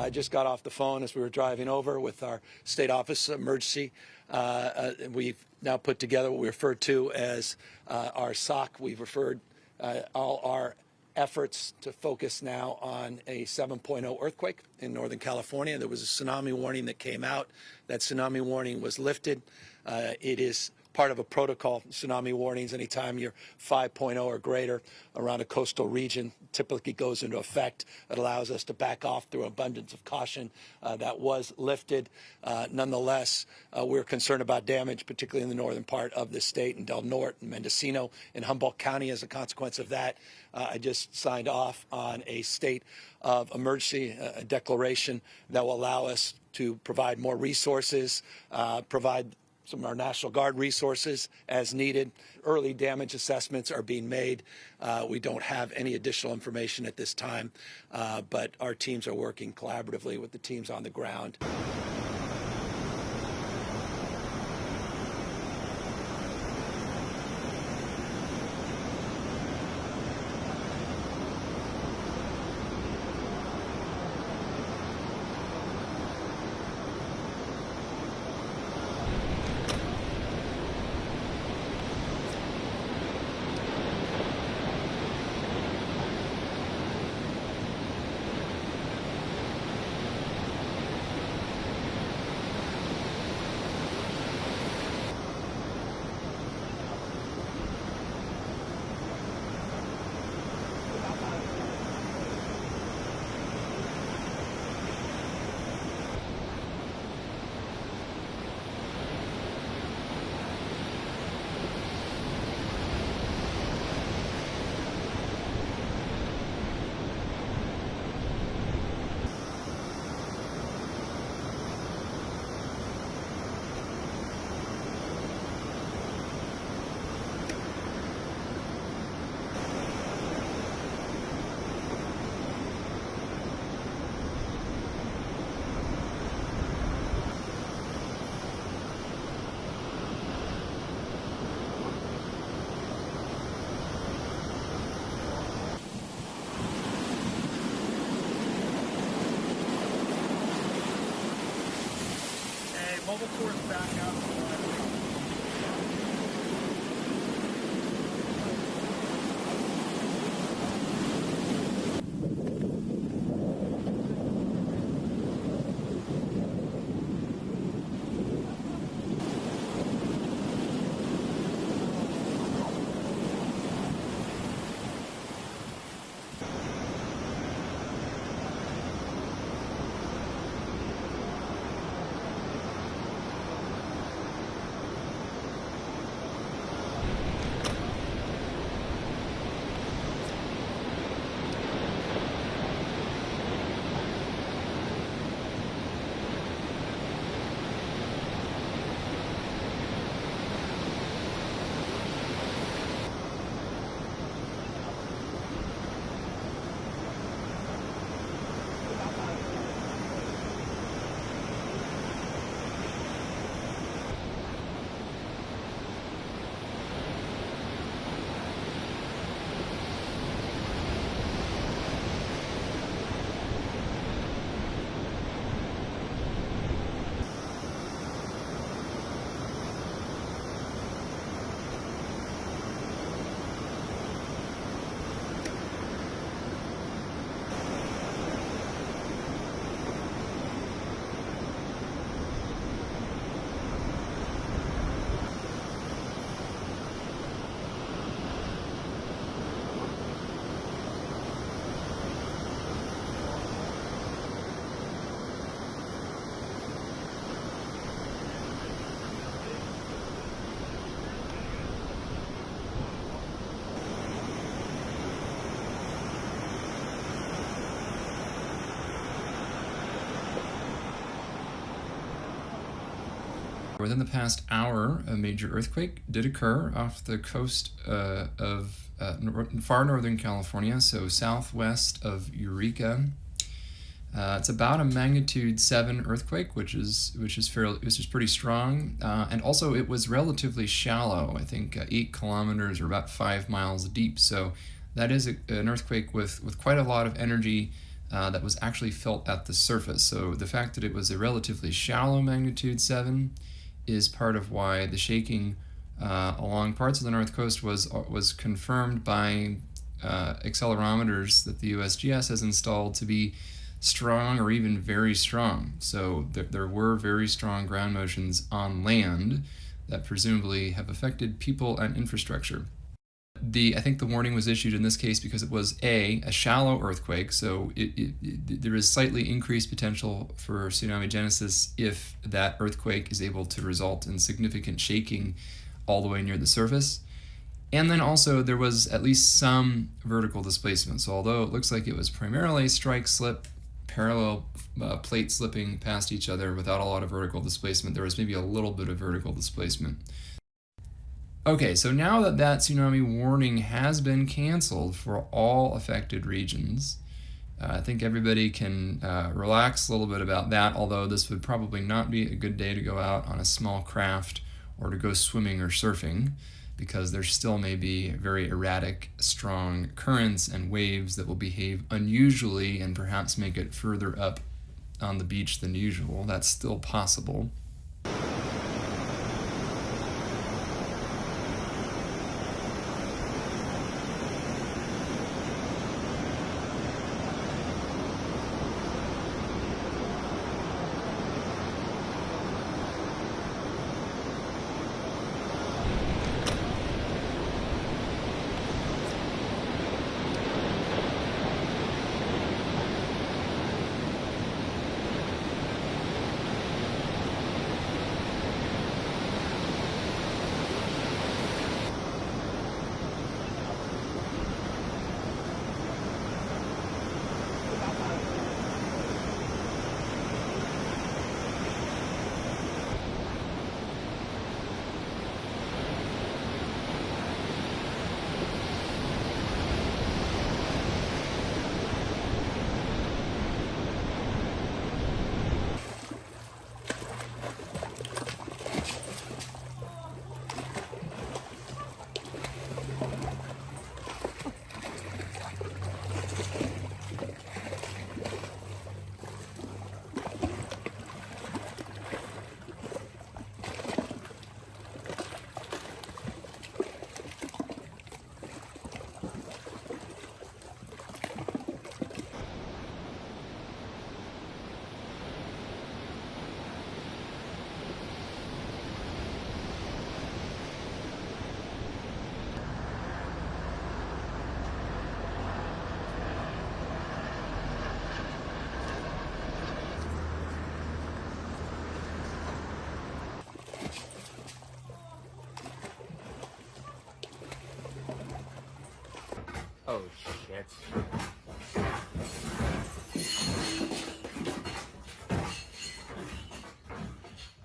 I just got off the phone as we were driving over with our State Office of Emergency. We've now put together what we refer to as our SOC. We've referred all our efforts to focus now on a 7.0 earthquake in Northern California. There was a tsunami warning that came out. That tsunami warning was lifted. It is part of a protocol, tsunami warnings, anytime you're 5.0 or greater around a coastal region, typically goes into effect. It allows us to back off through abundance of caution. That was lifted. Nonetheless, we're concerned about damage, particularly in the northern part of the state, in Del Norte and Mendocino, in Humboldt County. As a consequence of that, I just signed off on a state of emergency, a declaration that will allow us to provide more resources, provide some of our National Guard resources as needed. Early damage assessments are being made. We don't have any additional information at this time, but our teams are working collaboratively with the teams on the ground. Mobile course back out. Within the past hour, a major earthquake did occur off the coast of far northern California, so southwest of Eureka. It's about a magnitude 7 earthquake, which is pretty strong, and also it was relatively shallow. I think 8 kilometers or about 5 miles deep. So that is an earthquake with quite a lot of energy that was actually felt at the surface. So the fact that it was a relatively shallow magnitude 7 is part of why the shaking along parts of the north coast was confirmed by accelerometers that the USGS has installed to be strong or even very strong. So there were very strong ground motions on land that presumably have affected people and infrastructure. I think the warning was issued in this case because it was a shallow earthquake, so there is slightly increased potential for tsunami genesis if that earthquake is able to result in significant shaking all the way near the surface. And then also there was at least some vertical displacement. So although it looks like it was primarily strike slip, parallel plate slipping past each other without a lot of vertical displacement, there was maybe a little bit of vertical displacement. Okay, so now that tsunami warning has been canceled for all affected regions, I think everybody can relax a little bit about that, although this would probably not be a good day to go out on a small craft or to go swimming or surfing, because there still may be very erratic, strong currents and waves that will behave unusually and perhaps make it further up on the beach than usual. That's still possible. Oh shit.